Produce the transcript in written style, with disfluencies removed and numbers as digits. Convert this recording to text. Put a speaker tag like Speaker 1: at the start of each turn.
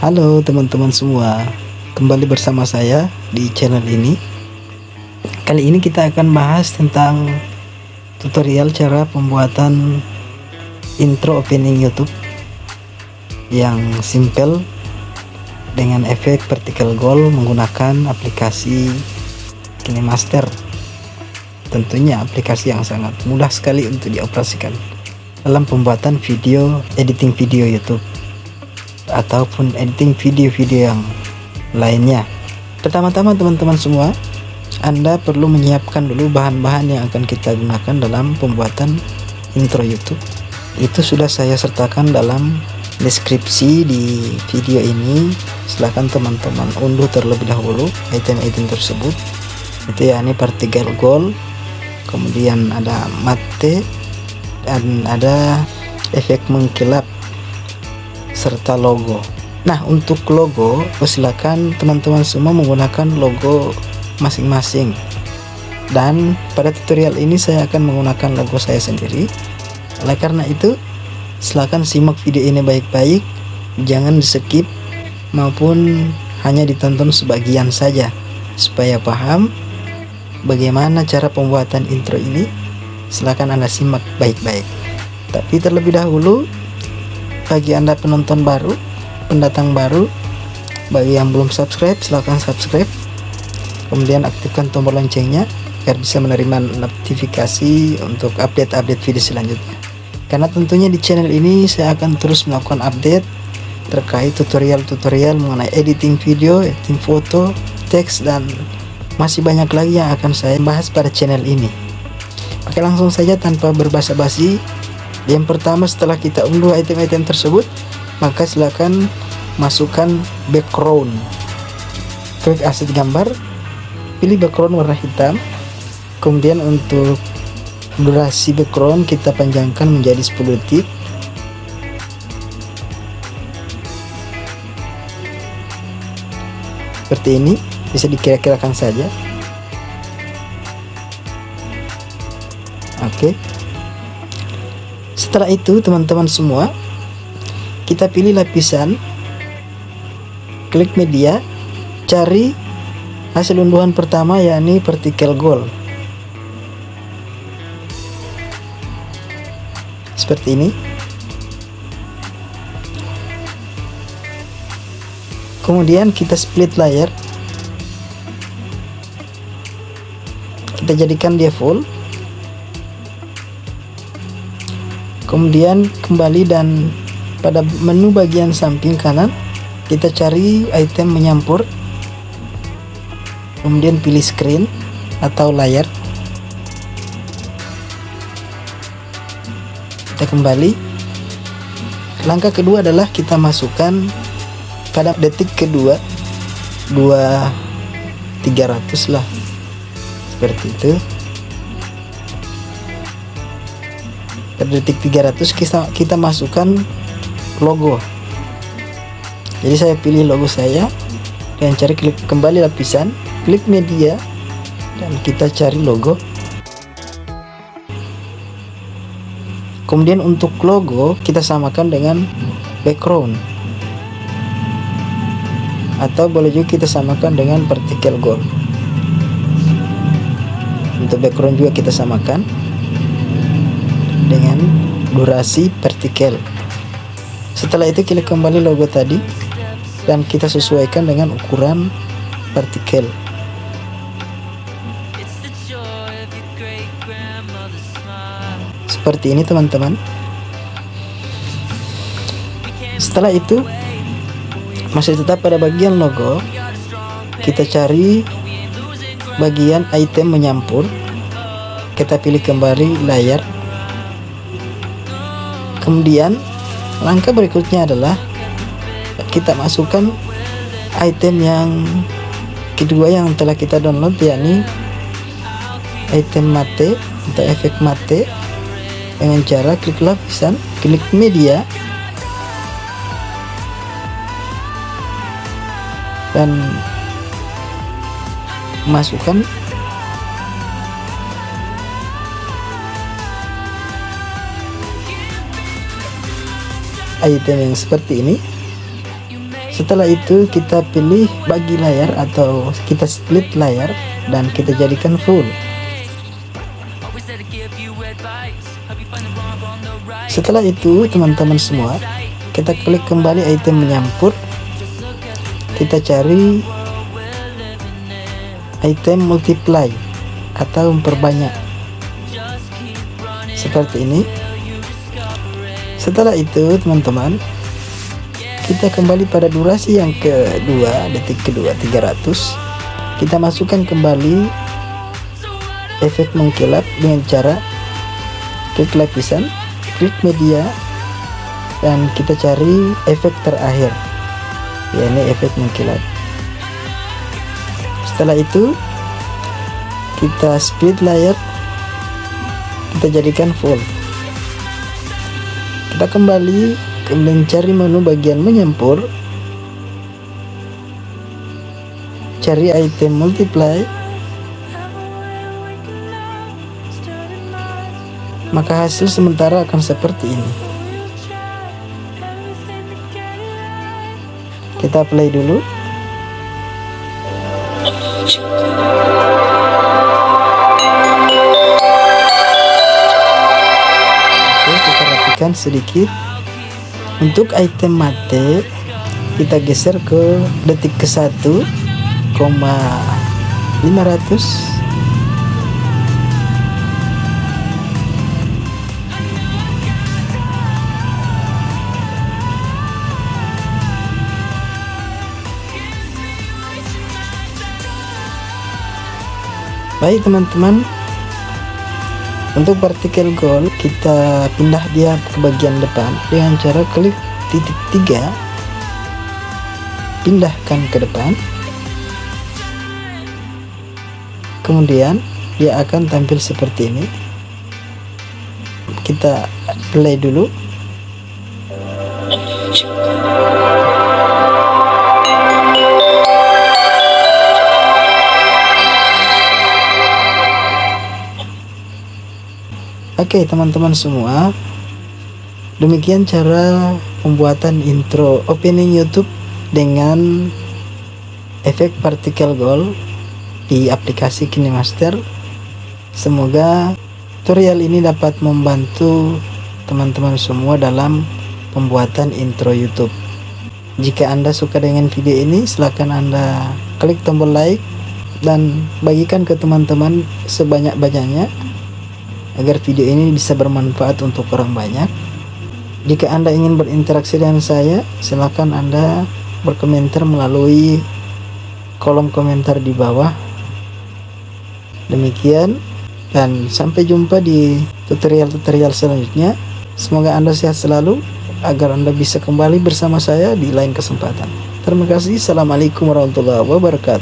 Speaker 1: Halo teman-teman semua, kembali bersama saya di channel ini. Kali ini kita akan bahas tentang tutorial cara pembuatan intro opening YouTube yang simple dengan efek vertical goal menggunakan aplikasi KineMaster. Tentunya aplikasi yang sangat mudah sekali untuk dioperasikan dalam pembuatan video, editing video YouTube ataupun editing video-video yang lainnya. Pertama-tama teman-teman semua, Anda perlu menyiapkan dulu bahan-bahan yang akan kita gunakan dalam pembuatan intro YouTube. Itu sudah saya sertakan dalam deskripsi di video ini. Silahkan teman-teman unduh terlebih dahulu item-item tersebut. Itu yakni vertical goal, kemudian ada matte, dan ada efek mengkilap serta logo. Nah, untuk logo silakan teman-teman semua menggunakan logo masing-masing, dan pada tutorial ini saya akan menggunakan logo saya sendiri. Oleh karena itu, silakan simak video ini baik-baik, jangan di skip maupun hanya ditonton sebagian saja supaya paham bagaimana cara pembuatan intro ini. Silakan Anda simak baik-baik. Tapi terlebih dahulu, bagi Anda penonton baru, pendatang baru, bagi yang belum subscribe, silahkan subscribe, kemudian aktifkan tombol loncengnya agar bisa menerima notifikasi untuk update-update video selanjutnya. Karena tentunya di channel ini saya akan terus melakukan update terkait tutorial-tutorial mengenai editing video, editing foto, teks, dan masih banyak lagi yang akan saya bahas pada channel ini. Oke, langsung saja tanpa berbasa-basi. Yang pertama, setelah kita unduh item-item tersebut, maka silakan masukkan background. Klik aset gambar, pilih background warna hitam. Kemudian untuk durasi background kita panjangkan menjadi 10 detik. Seperti ini, bisa dikira-kirakan saja. Oke. Setelah itu teman-teman semua, kita pilih lapisan, klik media, cari hasil unduhan pertama yakni vertical goal. Seperti ini. Kemudian kita split layer, kita jadikan dia full. Kemudian kembali dan pada menu bagian samping kanan kita cari item menyampur, kemudian pilih screen atau layar. Kita kembali. Langkah kedua adalah kita masukkan pada detik kedua 300 lah, seperti itu. Pada detik 300 kita masukkan logo. Jadi saya pilih logo saya dan cari, klik kembali lapisan, klik media, dan kita cari logo. Kemudian untuk logo kita samakan dengan background, atau boleh juga kita samakan dengan vertical goal. Untuk background juga kita samakan dengan durasi vertikal. Setelah itu klik kembali logo tadi dan kita sesuaikan dengan ukuran vertikal. Seperti ini teman-teman. Setelah itu masih tetap pada bagian logo, kita cari bagian item menyampur, kita pilih kembali layar. Kemudian langkah berikutnya adalah kita masukkan item yang kedua yang telah kita download, yakni item matte atau efek matte, dengan cara klik lapisan, klik media, dan masukkan item yang seperti ini. Setelah itu kita pilih bagi layar atau kita split layar dan kita jadikan full. Setelah itu teman-teman semua, kita klik kembali item menyampur, kita cari item multiply atau memperbanyak seperti ini. Setelah itu teman-teman, kita kembali pada durasi yang kedua, detik kedua 300. Kita masukkan kembali efek mengkilap dengan cara klik lapisan, klik media, dan kita cari efek terakhir, yakni efek mengkilap. Setelah itu kita split layar, kita jadikan full. Kita kembali kemudian cari menu bagian menyampur, cari item multiply, maka hasil sementara akan seperti ini. Kita play dulu. Oke, kita rapikan sedikit. Untuk item mate kita geser ke detik ke 1,500. Baik teman-teman, untuk partikel gold kita pindah dia ke bagian depan dengan cara klik titik 3, pindahkan ke depan, kemudian dia akan tampil seperti ini. Kita play dulu. Oke teman-teman semua, demikian cara pembuatan intro opening YouTube dengan efek partikel gold di aplikasi KineMaster. Semoga tutorial ini dapat membantu teman-teman semua dalam pembuatan intro YouTube. Jika Anda suka dengan video ini, silakan Anda klik tombol like dan bagikan ke teman-teman sebanyak-banyaknya agar video ini bisa bermanfaat untuk orang banyak. Jika Anda ingin berinteraksi dengan saya, silakan Anda berkomentar melalui kolom komentar di bawah. Demikian, dan sampai jumpa di tutorial-tutorial selanjutnya. Semoga Anda sehat selalu agar Anda bisa kembali bersama saya di lain kesempatan. Terima kasih. Assalamualaikum warahmatullahi wabarakatuh.